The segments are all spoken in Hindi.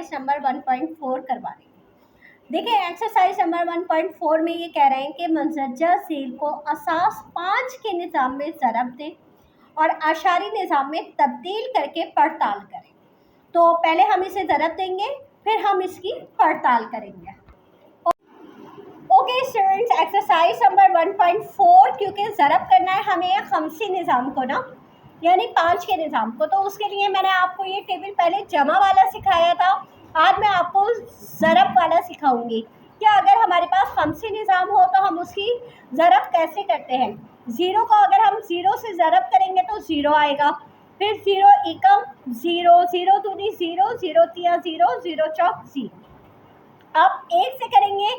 एक्सरसाइज नंबर 1.4 करवा रही हूँ। देखिए एक्सरसाइज नंबर 1.4 में ये कह रहे हैं कि मुंसजम सील को असास 5 के निज़ाम में ज़रब दें और आशारी निज़ाम में तब्दील करके पड़ताल करें। तो पहले हम इसे ज़रब देंगे, फिर हम इसकी पड़ताल करेंगे। ओके स्टूडेंट्स, एक्सरसाइज नंबर 1.4 क्योंकि ज़रब करना है हमें खमसी निज़ाम को ना, यानी 5 के निज़ाम को, तो उसके लिए मैंने आपको ये टेबल पहले जमा वाला सिखाया था। आज मैं आपको ज़रब वाला सिखाऊंगी कि अगर हमारे पास खमसी निज़ाम हो तो हम उसकी ज़रब कैसे करते हैं। ज़ीरो को अगर हम ज़ीरो से ज़रब करेंगे तो ज़ीरो आएगा, फिर ज़ीरो एकम ज़ीरो, ज़ीरो दूनी ज़ीरो, ज़ीरो तिया ज़ीरो, ज़ीरो चौक ज़ीरो। अब एक से करेंगे,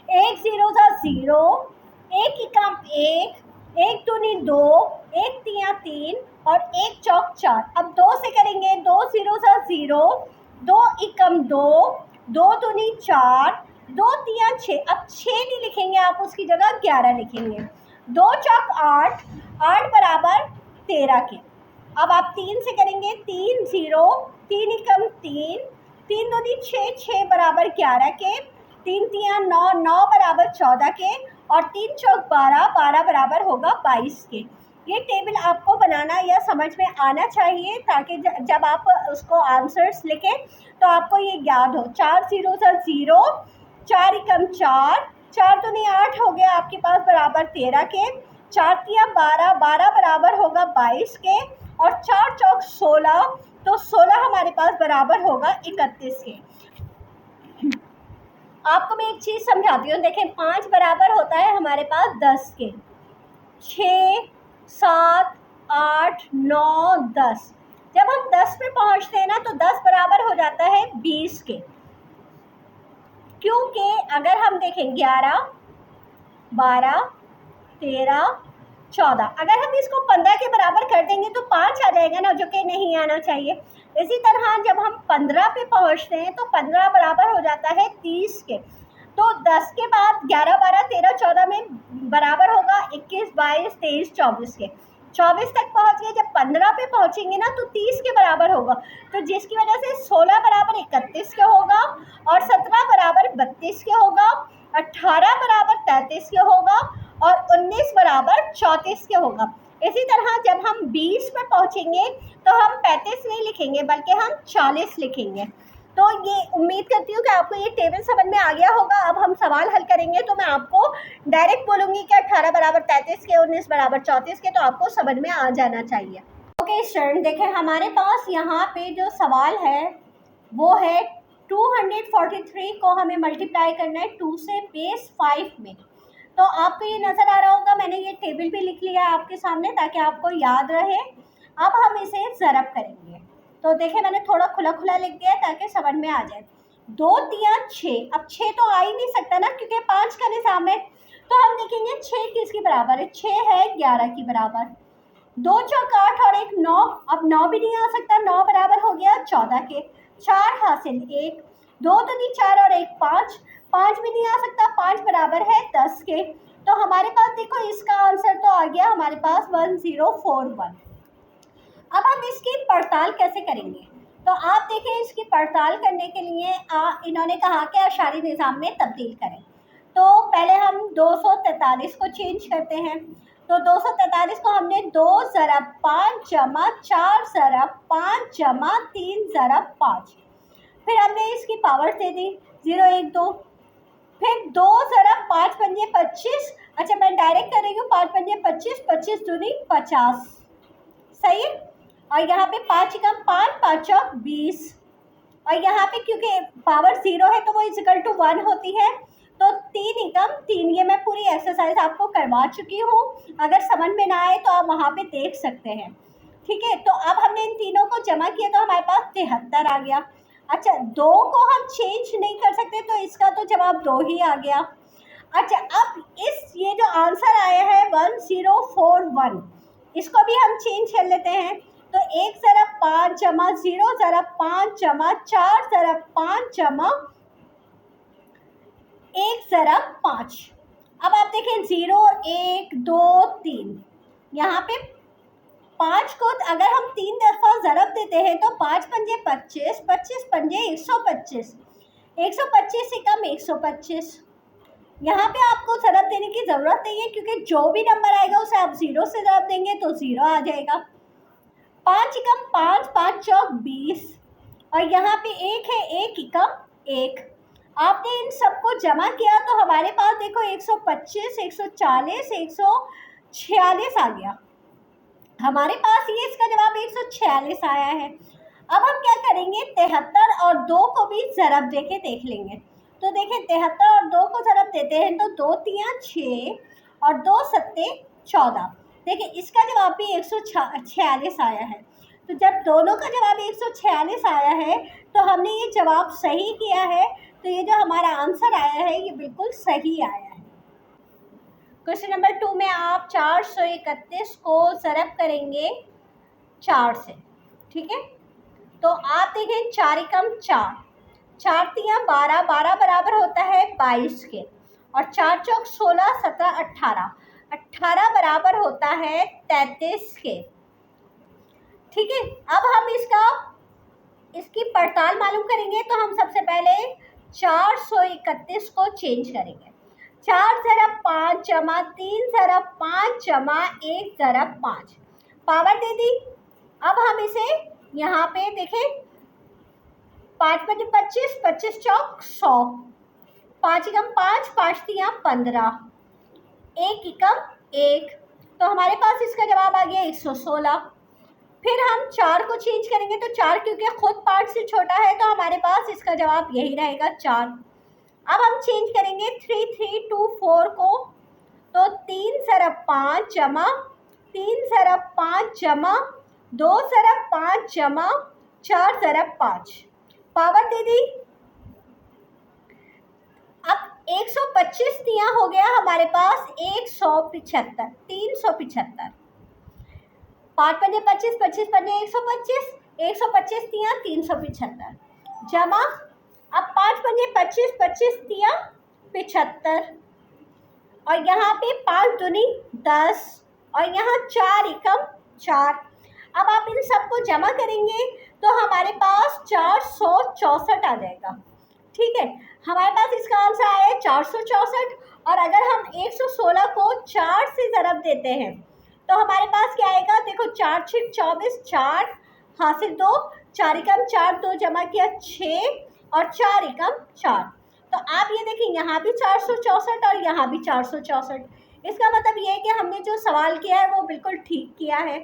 एक ज़ीरो सा ज़ीरो, एक एकम एक, एक दूनी दो, एक तिया तीन और एक चौक चार। अब दो से करेंगे, दो ज़ीरो सा ज़ीरो, दो एकम दो, दो दूनी चार, दो तिया छः। अब छः नहीं लिखेंगे आप, उसकी जगह 11 लिखेंगे। दो चौक आठ, आठ बराबर 13 के। अब आप तीन से करेंगे, तीन ज़ीरो, तीन एकम तीन, तीन दूनी छः, छः बराबर 11 के, तीन तिया नौ, नौ बराबर 14 के और तीन चौक 12, 12 बराबर होगा 22 के। ये टेबल आपको बनाना या समझ में आना चाहिए ताकि जब आप उसको आंसर्स लिखें तो आपको ये याद हो। चार ज़ीरो सा ज़ीरो, चार एकम चार, चार दूनी आठ हो गया आपके पास बराबर 13 के, चार तिया 12, 12 बराबर होगा 22 के और चार चौक 16, तो 16 हमारे पास बराबर होगा 31 के। आपको मैं एक चीज़ समझाती हूँ, देखें 5 बराबर होता है हमारे पास 10 के, 6, 7, 8, 9, 10। जब हम 10 पे पहुँचते हैं ना तो 10 बराबर हो जाता है 20 के, क्योंकि अगर हम देखें 11, 12, 13, 14, अगर हम इसको 15 के बराबर कर देंगे तो 5 आ जाएगा ना, जो कि नहीं आना चाहिए। इसी तरह जब हम 15 पे पहुंचते हैं तो 15 बराबर हो जाता है 30 के। तो 10 के बाद 11, 12, 13, 14 में बराबर होगा 21, 22, 23, 24 के। 24 तक पहुंच गए, जब 15 पे पहुंचेंगे ना तो 30 के बराबर होगा, तो जिसकी वजह से 16 बराबर 31 के होगा और 17 बराबर 32 के होगा, 18 बराबर 33 के होगा और 19 बराबर 34 के होगा। इसी तरह जब हम 20 पे पहुंचेंगे तो हम 35 नहीं लिखेंगे बल्कि हम 40 लिखेंगे। तो ये उम्मीद करती हूँ कि आपको ये टेबल समझ में आ गया होगा। अब हम सवाल हल करेंगे तो मैं आपको डायरेक्ट बोलूँगी कि 18 बराबर 33 के, 19 बराबर 34 के, तो आपको समझ में आ जाना चाहिए। ओके स्टूडेंट, देखें हमारे पास यहाँ पे जो सवाल है वो है 243 को हमें मल्टीप्लाई करना है 2 से बेस 5 में। तो आपको ये नज़र आ रहा होगा, मैंने ये टेबल भी लिख लिया है आपके सामने ताकि आपको याद रहे। अब हम इसे ज़रब करेंगे, तो देखें मैंने थोड़ा खुला खुला लिख दिया है ताकि समझ में आ जाए। दो तिया 6, अब 6 तो आ ही नहीं सकता ना क्योंकि 5 का निज़ाम है, तो हम देखेंगे 6 किसके बराबर है, 6 है 11 की बराबर। दो चौक 8 और एक 9, अब 9 भी नहीं आ सकता, 9 बराबर हो गया 14 के। 4 हासिल 1, दो दूनी 4 और एक 5, 5 भी नहीं आ सकता, 5 बराबर है 10 के। तो हमारे पास देखो इसका आंसर तो आ गया हमारे पास 1041। अब हम इसकी पड़ताल कैसे करेंगे, तो आप देखें इसकी पड़ताल करने के लिए इन्होंने कहा कि आशारी निज़ाम में तब्दील करें। तो पहले हम 243 को चेंज करते हैं। तो 243 को हमने 2 ज़रब 5 जमा 4 ज़रब 5 जमा 3 ज़रब 5, फिर हमने इसकी पावर दे दी 0, 1, 2, फिर 2 ज़रब 5 पंजे 25। अच्छा मैं डायरेक्ट कर रही हूँ, 5 पंजे 25, 25 दूनी 50, सही है। और यहाँ पे 5 एकम 5, 5 चौक 20, और यहाँ पे क्योंकि पावर 0 है तो वो इक्वल टू 1 होती है, तो 3 एकम 3। ये मैं पूरी एक्सरसाइज आपको करवा चुकी हूँ, अगर समझ में ना आए तो आप वहाँ पे देख सकते हैं, ठीक है। तो अब हमने इन तीनों को जमा किया तो हमारे पास 73 आ गया। अच्छा 2 को हम चेंज नहीं कर सकते तो इसका तो जवाब 2 ही आ गया। अच्छा अब ये जो आंसर आया है 1041, इसको भी हम चेंज कर लेते हैं। तो 1 ज़रब 5 जमा 0 ज़रब 5 जमा 4 ज़रब 5 जमा 1 ज़रब 5। अब आप देखें 0, 1, 2, 3, यहाँ पे 5 को अगर हम 3 दफ़ा ज़रब देते हैं तो 5 पंजे 25, 25 पंजे 125, 125 से कम 125। यहाँ पे आपको ज़रब देने की ज़रूरत नहीं है क्योंकि जो भी नंबर आएगा उसे आप 0 से ज़रब देंगे तो 0 आ जाएगा। 5 एकम 5, 5 चौक 20 और यहाँ पे 1 है, 1 एकम 1। आपने इन सबको जमा किया तो हमारे पास देखो 125, 140, 146 आ गया। हमारे पास ये इसका जवाब 146 आया है। अब हम क्या करेंगे, 73 और 2 को भी ज़रब दे के देख लेंगे। तो देखें 73 और 2 को ज़रब देते हैं तो 2 तियाँ 6 और 2 सत्ते 14। देखिए इसका जवाब भी 146 आया है। तो जब दोनों का जवाब 146 आया है तो हमने ये जवाब सही किया है। तो ये जो हमारा आंसर आया है ये बिल्कुल सही आया है। क्वेश्चन नंबर 2 में आप 431 को ज़रब करेंगे 4 से, ठीक है। तो आप देखें 4 एकम 4, 4 तियाँ 12, 12 बराबर होता है 22 के और 4 चौक 16, 17, 18, 18 बराबर होता है 33 के, ठीक है। अब हम इसकी पड़ताल मालूम करेंगे तो हम सबसे पहले 431 को चेंज करेंगे। 4 ज़रब 5 जमा 3 ज़रब 5 जमा 1 ज़रब 5, पावर दे दी। अब हम इसे यहाँ पे देखें 5 पंजे 25, 25 चौक 100, 5 एकम 5, 5 तियाँ 15, 1 एकम 1। तो हमारे पास इसका जवाब आ गया 116। फिर हम 4 को चेंज करेंगे तो 4 क्योंकि खुद 5 से छोटा है तो हमारे पास इसका जवाब यही रहेगा 4। अब हम चेंज करेंगे 3324 को, तो 3 ज़रब 5 जमा 3 ज़रब 5 जमा 2 ज़रब 5 जमा 4 ज़रब 5, पावर दे दी। अब 125 दिया हो गया हमारे पास 175, 375। 5 पंजे 25, 25 पंजे 125, 125 दिया 375 जमा, अब 5 पंजे 25, 25 दिया 75 और यहाँ पे 5 दूनी 10 और यहाँ 4 एकम 4। अब आप इन सबको जमा करेंगे तो हमारे पास 464 आ जाएगा, ठीक है। हमारे पास इसका आंसर आया है 464 और अगर हम 116 को 4 से ज़रब देते हैं तो हमारे पास क्या आएगा, देखो 4 6 24, 4 हासिल 2, 4 एकम 4, 2 जमा किया 6 और 4 एकम 4। तो आप ये देखें यहाँ भी 464 और यहाँ भी 464। इसका मतलब ये है कि हमने जो सवाल किया है वो बिल्कुल ठीक किया है।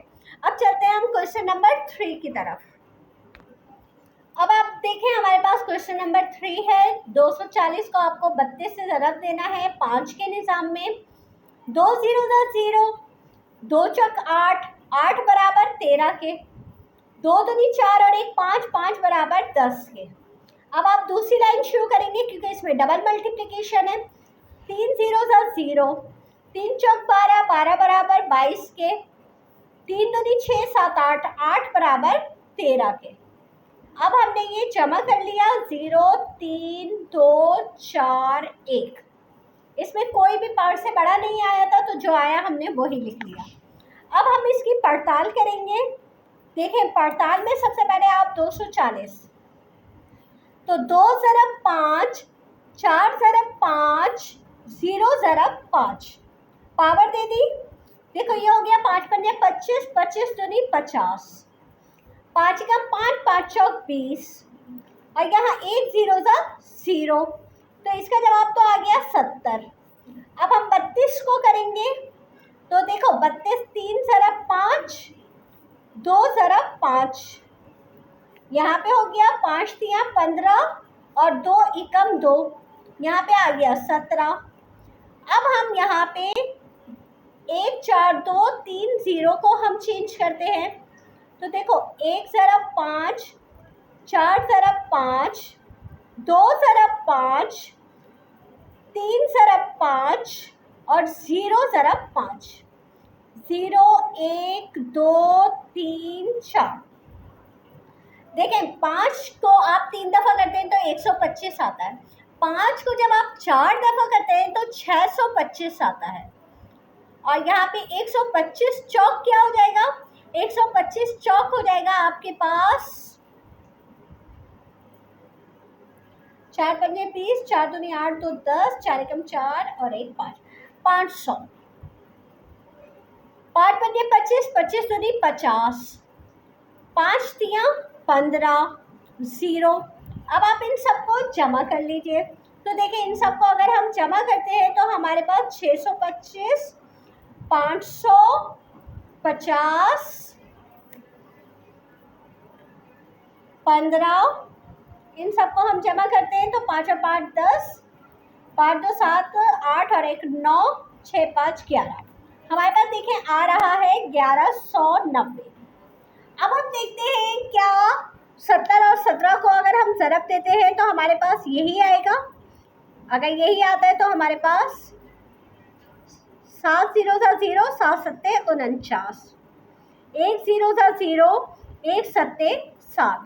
अब चलते हैं हम क्वेश्चन नंबर 3 की तरफ। अब आप देखें हमारे पास क्वेश्चन नंबर 3 है। 240 को आपको 32 से ज़रब देना है 5 के निज़ाम में। 2 0 10 0, 2 चौक 8, 8 बराबर 13 के, 2 दूनी 4 और 1 5, 5 बराबर 10 के। अब आप दूसरी लाइन शुरू करेंगे क्योंकि इसमें डबल मल्टीप्लिकेशन है। 3 0 0, 3 चौक 12, 12 बराबर 22 के, 3 दूनी 6 7 8, 8 बराबर 13 के। अब हमने ये जमा कर लिया 0 3 2 4 1। इसमें कोई भी पार्ट से बड़ा नहीं आया था तो जो आया हमने वही लिख लिया। अब हम इसकी पड़ताल करेंगे। देखें पड़ताल में सबसे पहले आप 240, तो 2 ज़रब 5, 4 ज़रब 5, 0 ज़रब 5, पावर दे दी। देखो ये हो गया 5 पंजे 25, 25 दूनी 50, 5 एकम 5, 5 चौक 20 और यहाँ 1 0 ज़ा 0, तो इसका जवाब तो आ गया 70। अब हम 32 को करेंगे तो देखो 32 3 ज़रब 5, 2 ज़रब 5, यहाँ पे हो गया 5 तियाँ 15 और 2 एकम 2, यहाँ पे आ गया 17। अब हम यहाँ पे 1 4 2 3 0 को हम चेंज करते हैं तो देखो 1 ज़रब 5, 4 ज़रब 5, 2 ज़रब 5, 3 ज़रब 5 और 0 ज़रब 5, 0 1 2 3 4। देखें 5 को आप 3 दफ़ा करते हैं तो 125 आता है, 5 को जब आप 4 दफ़ा करते हैं तो 625 आता है और यहाँ पे 125 चौक क्या हो जाएगा, 125 चौक हो जाएगा आपके पास। 4 पंजे 20, 4 दूनी 8, 2 10, 4 एकम 4 और 1 5, 500। 5 पंजे 25, 25 दूनी 50, 5 तियाँ 15, 0। अब आप इन सबको जमा कर लीजिए। तो देखिए इन सबको अगर हम जमा करते हैं तो हमारे पास 625, 550, 15, इन सबको हम जमा करते हैं तो 5 और 5 10, 5 2 7 8 और 1 9, 6 5 11। हमारे पास देखिए आ रहा है 1190। अब हम देखते हैं क्या 70 और 17 को अगर हम ज़रब देते हैं तो हमारे पास यही आएगा। अगर यही आता है तो हमारे पास 7 0 था 0, 7 सत्ते 49, 1 0 था 0, 1 सत्ते 7।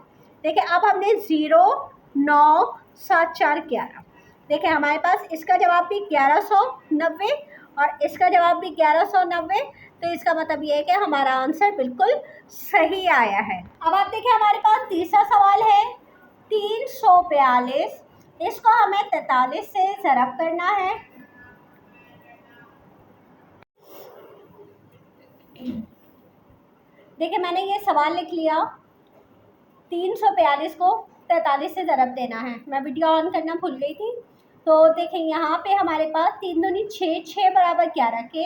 देखिए अब हमने 0 9 7 4 11। देखिए हमारे पास इसका जवाब भी 1190 और इसका जवाब भी 1190। तो इसका मतलब ये है कि हमारा आंसर बिल्कुल सही आया है। अब आप देखिए हमारे पास तीसरा सवाल है 342। इसको हमें 43 से ज़रब करना है। देखिए मैंने ये सवाल लिख लिया। 342 को 43 से ज़रब देना है। मैं वीडियो ऑन करना भूल गई थी। तो देखें यहाँ पे हमारे पास 3 दूनी 6, 6 बराबर 11 के,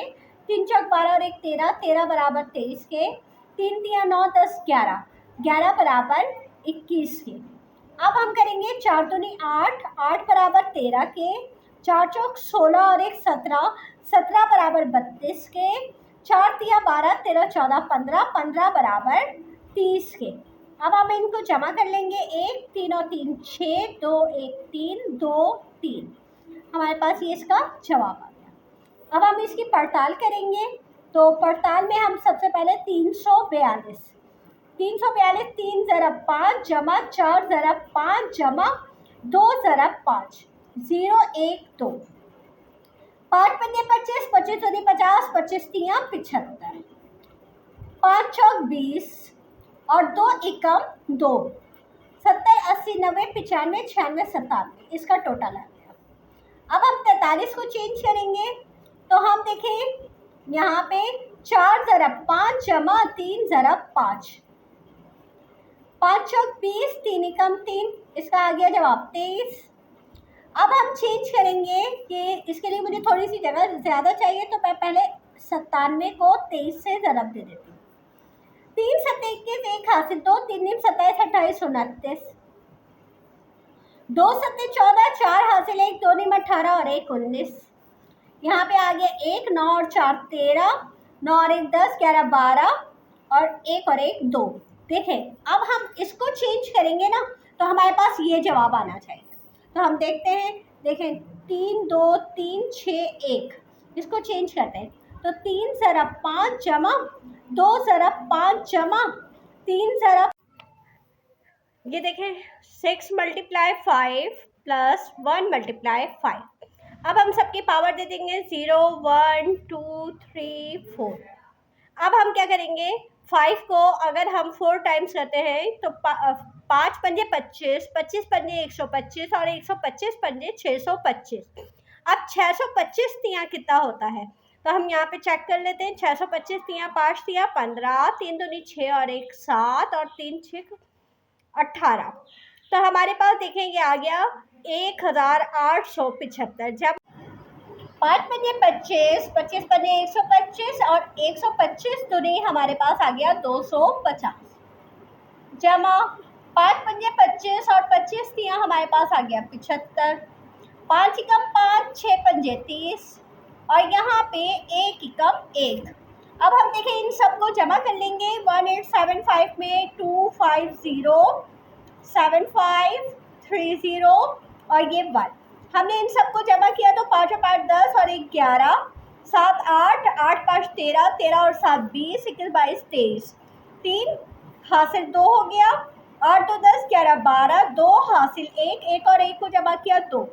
3 चौक 12 और 1 13, 13 बराबर 23 के, 3 तियाँ 9 10 11, 11 बराबर 21 के। अब हम करेंगे 4 दूनी 8, 8 बराबर 13 के, 4 चौक 16 और 1 17, 17 बराबर 32 के, 4 तियाँ 12, 13 14 15, 15 बराबर 30 के। अब हम इनको जमा कर लेंगे। 1 3 और 3 6, 2 1 3, 2 3। हमारे पास ये इसका जवाब आ गया। अब हम इसकी पड़ताल करेंगे। तो पड़ताल में हम सबसे पहले 342, 3 ज़रब 5 जमा 4 ज़रब 5 जमा 2 ज़रब 5, 0 1 2। 5 पंजे 25, 25 दूनी 50, 25 तियाँ 75, 5 चौक 20 और 2 एकम 2, 70 80 90 95 96 97। इसका टोटल आ गया। अब हम 43 को चेंज करेंगे। तो हम देखें यहाँ पे 4 ज़रब 5 जमा 3 ज़रब 5, 5 चौक 20, 3 एकम 3। इसका आ गया जवाब 23। अब हम चेंज करेंगे कि इसके लिए मुझे थोड़ी सी जगह ज़्यादा चाहिए। तो मैं पहले 97 को 23 से ज़रब दे देती हूँ। 3 7 21, 1 हासिल 2, 3 9 27 28 29, 2 7 14, 4 हासिल 1, 2 9 18 और 1 19। यहाँ पे आ गया 1 9 और 4 13, 9 और 1 10, 11 12 और 1 और 1 2। देखें अब हम इसको चेंज करेंगे ना तो हमारे पास ये जवाब आना चाहिए। तो हम देखते हैं। देखें 3 2 3 6 1, इसको चेंज करते हैं। तो 3 ज़रब 5 जमा 2 ज़रब 5 जमा 3 ज़रब, ये देखें 6 × 5 प्लस 1 × 5। अब हम सबकी पावर दे देंगे 0 1 2 3 4। अब हम क्या करेंगे 5 को अगर हम 4 टाइम्स करते हैं तो 5 पंजे 25, 25 पंजे 125 और 125 पंजे 625। अब 625 तियाँ कितना होता है तो हम यहाँ पे चेक कर लेते हैं। 625 तियाँ 5 तियाँ 15, 3 दूनी 6 और 1 7 और 3 6 18। तो हमारे पास देखें ये आ गया 1875। जब 5 पंजे 25, 25 पंजे 125 और 125 दूनी हमारे पास आ गया 250, जमा 5 पंजे 25 और 25 तियाँ हमारे पास आ गया 75, 5 एकम 5, 6 पंजे 30 और यहाँ पे 1 एकम 1। अब हम देखें इन सबको जमा कर लेंगे। 1875 में 250 7530 और ये 1। हमने इन सबको जमा किया तो 5 और 5 10 और 1 11, 7 8, 8 5 13, 13 और 7 20, 21 22 23, 3 हासिल 2 हो गया, 8 2 10 11 12, 2 हासिल 1, 1 और 1 को जमा किया 2।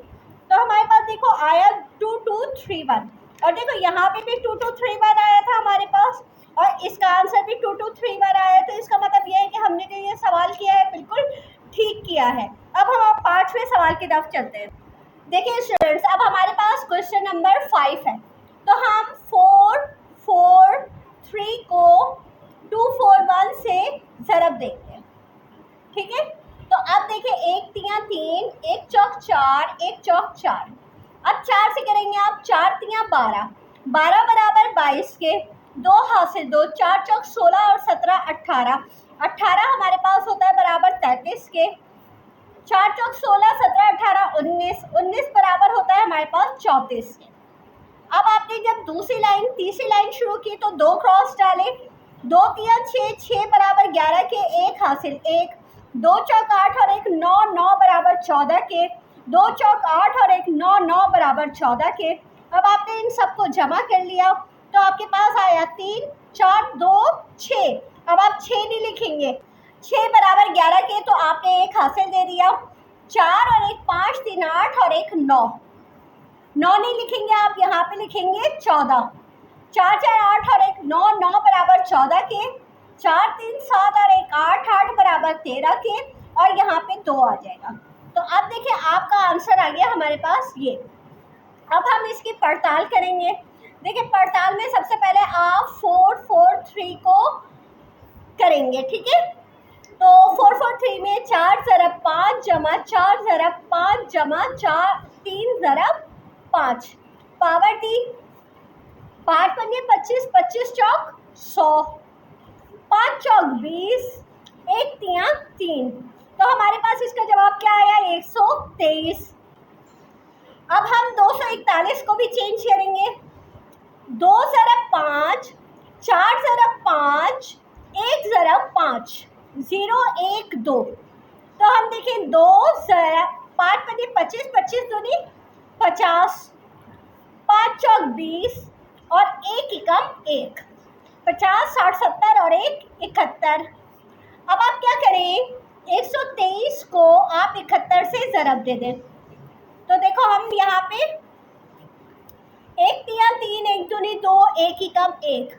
तो हमारे पास देखो आया 2231 और देखो यहाँ पे भी 2231 आया था हमारे पास और इसका आंसर भी 2 to 3 बार आया है, तो इसका मतलब ये है कि हमने जो ये सवाल किया है बिल्कुल ठीक किया है। अब हम 5वें सवाल की तरफ चलते हैं। देखिए स्टूडेंट्स, अब हमारे पास क्वेश्चन नंबर 5 है, तो हम 4, 4, 3 को 2, 4, 1 से ज़रब देंगे, ठीक है। तो अब देखिए 1 तियां 3, 1 चौक 4, 1 चौक 4। अब 4 से करेंगे आप, 4 तियां 12, 12 बराबर 22 के, 2 हासिल 2, 4 चौक 16 और 17 18, 18 हमारे पास होता है बराबर 33 के, 4 चौक 16, 17 18 19, 19 बराबर होता है हमारे पास 34 के। अब आपने जब दूसरी लाइन तीसरी लाइन शुरू की तो 2 क्रॉस डाले, 2 तियां 6, 6 बराबर 11 के, 1 हासिल 1, 2 चौक 8 और 1 9, 9 बराबर 14 के, 2 चौक 8 और 1 9, 9 बराबर 14 के। अब आपने इन सबको जमा कर लिया तो आपके पास आया 3, 4, 2, 6। अब आप 6 नहीं लिखेंगे, 6 बराबर 11 के, तो आपने 1 हासिल दे दिया, 4 और 1 5, 3 8 और 1 9, 9 नहीं लिखेंगे आप, यहाँ पे लिखेंगे 14, 4 4 8 और 1 9, 9 बराबर 14 के, 4 3 7 और 1 8, 8 बराबर 13 के, और यहाँ पे 2 आ जाएगा। तो अब देखिए आपका आंसर आ गया हमारे पास ये। अब हम इसकी पड़ताल करेंगे। देखिए पड़ताल में सबसे पहले आप 4 4 3 को करेंगे, ठीक है। तो 4 4 3 में 4 ज़रब 5 जमा 4 ज़रब 5 जमा 4 3 ज़रब 5 पावर दी, 5 पंजे 25, 25 चौक 100, 5 चौक 20, 1 तियां 3, तो हमारे पास इसका जवाब क्या आया 123। अब हम 241 को भी चेंज करेंगे, 2 ज़रब 5, 4 ज़रब 5, 1 ज़रब 5, 0 1 2, तो हम देखें 2 ज़रब 5 पंजे 25, 25 दूनी 50, 5 चौक 20 और 1 एकम 1, 50 60 70 और 1 71। अब आप क्या करें, 123 को आप 71 से ज़रब दे दें, तो देखो हम यहाँ पे 1 तियां 3, 1 दूनी 2, 1 एकम 1,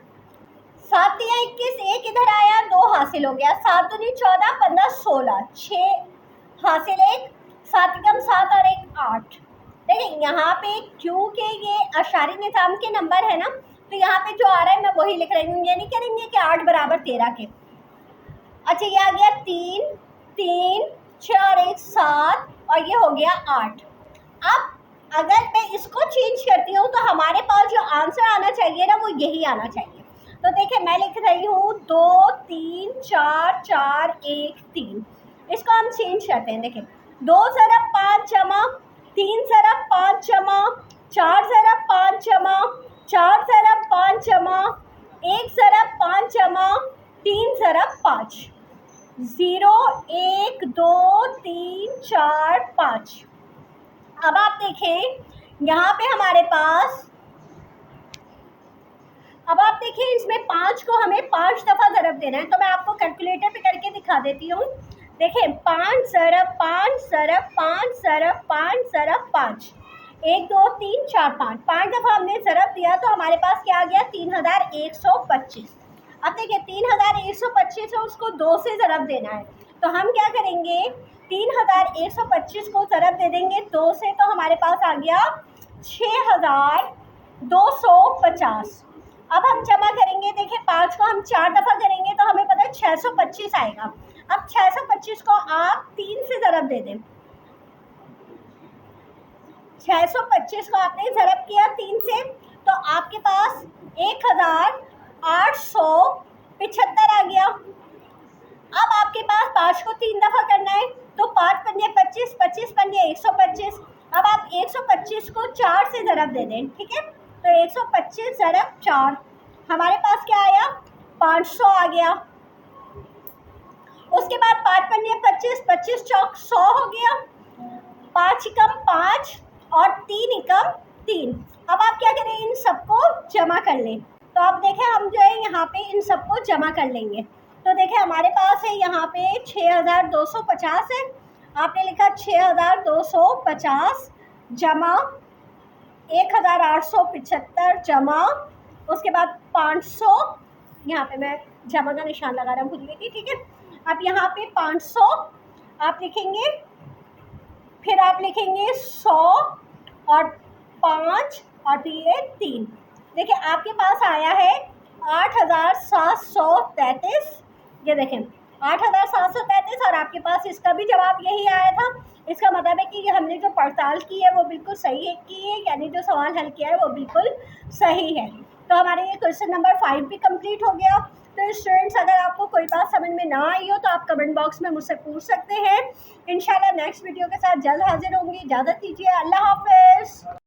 7 तियां 21, 1 इधर आया 2 हासिल हो गया, 7 दूनी 14, 15 16, 6 हासिल 1, 7 एकम 7 और 1 8। देखिए यहाँ पे क्योंकि ये अशारी निज़ाम के नंबर है ना, तो यहाँ पे जो आ रहा है मैं वही लिख रही हूँ, ये नहीं करेंगे कि 8 बराबर 13 के। अच्छा ये आ गया 3 3 6 और 1 7 और ये हो गया 8। अब अगर मैं इसको चेंज करती हूँ तो हमारे पास जो आंसर आना चाहिए ना वो यही आना चाहिए। तो देखिए मैं लिख रही हूँ 2 3 4 4 1 3, इसको हम चेंज करते हैं। देखिए 2 ज़रब 5 जमा 3 ज़रब 5 जमा 4 ज़रब 5 जमा 4 ज़रब 5 जमा 1 ज़रब 5 जमा 3 ज़रब 5, 0 1 2 3 4 5। अब आप देखें यहाँ पे हमारे पास, अब आप देखिए इसमें 5 को हमें 5 दफ़ा ज़रब देना है, तो मैं आपको कैलकुलेटर पे करके दिखा देती हूँ। देखिए 5 ज़रब 5 ज़रब 5 ज़रब 5 ज़रब 5, 1 2 3 4 5, 5 दफ़ा हमने ज़रब दिया तो हमारे पास क्या आ गया 3125। अब देखिए 3125 है, उसको 2 से ज़रब देना है, तो हम क्या करेंगे 3125 को ज़रब दे देंगे 2 से, तो हमारे पास आ गया 6250। अब हम जमा करेंगे, देखिए 5 को हम 4 दफ़ा करेंगे तो हमें पता है 625 आएगा। अब 625 को आप 3 से ज़रब दे दें, 625 को आपने ज़रब किया 3 से तो आपके पास 1875 आ गया। अब आपके पास 5 को 3 दफ़ा करना है तो 5 पंजे 25, 25 पंजे 125। अब आप 125 को 4 से ज़रब दे दें, ठीक है, तो 125 ज़रब 4 हमारे पास क्या आया 500 आ गया। उसके बाद 5 पंजे 25, 25 चौक 100 हो गया, 5 एकम 5 और 3 एकम 3। अब आप क्या करें इन सबको जमा कर लें, तो आप देखें हम जो है यहाँ पे इन सबको जमा कर लेंगे। तो देखिए हमारे पास है यहाँ पे 6250 है, आपने लिखा 6250 जमा 1875 जमा उसके बाद 500 यहाँ पे मैं जमा का निशान लगा रहा हूँ, भूल गई थी, ठीक है। अब यहाँ पे 500 आप लिखेंगे, फिर आप लिखेंगे 100 और 5 और ये 3। देखिए आपके पास आया है 8733। ये देखें 8733 और आपके पास इसका भी जवाब यही आया था। इसका मतलब है कि हमने जो पड़ताल की है वो बिल्कुल सही है की है, यानी जो सवाल हल किया है वो बिल्कुल सही है। तो हमारे ये क्वेश्चन नंबर 5 भी कंप्लीट हो गया। तो स्टूडेंट्स अगर आपको कोई बात समझ में ना आई हो तो आप कमेंट बॉक्स में मुझसे पूछ सकते हैं। इंशाल्लाह नेक्स्ट वीडियो के साथ जल्द हाजिर होंगी। इजाज़त दीजिए, अल्लाह हाफिज़।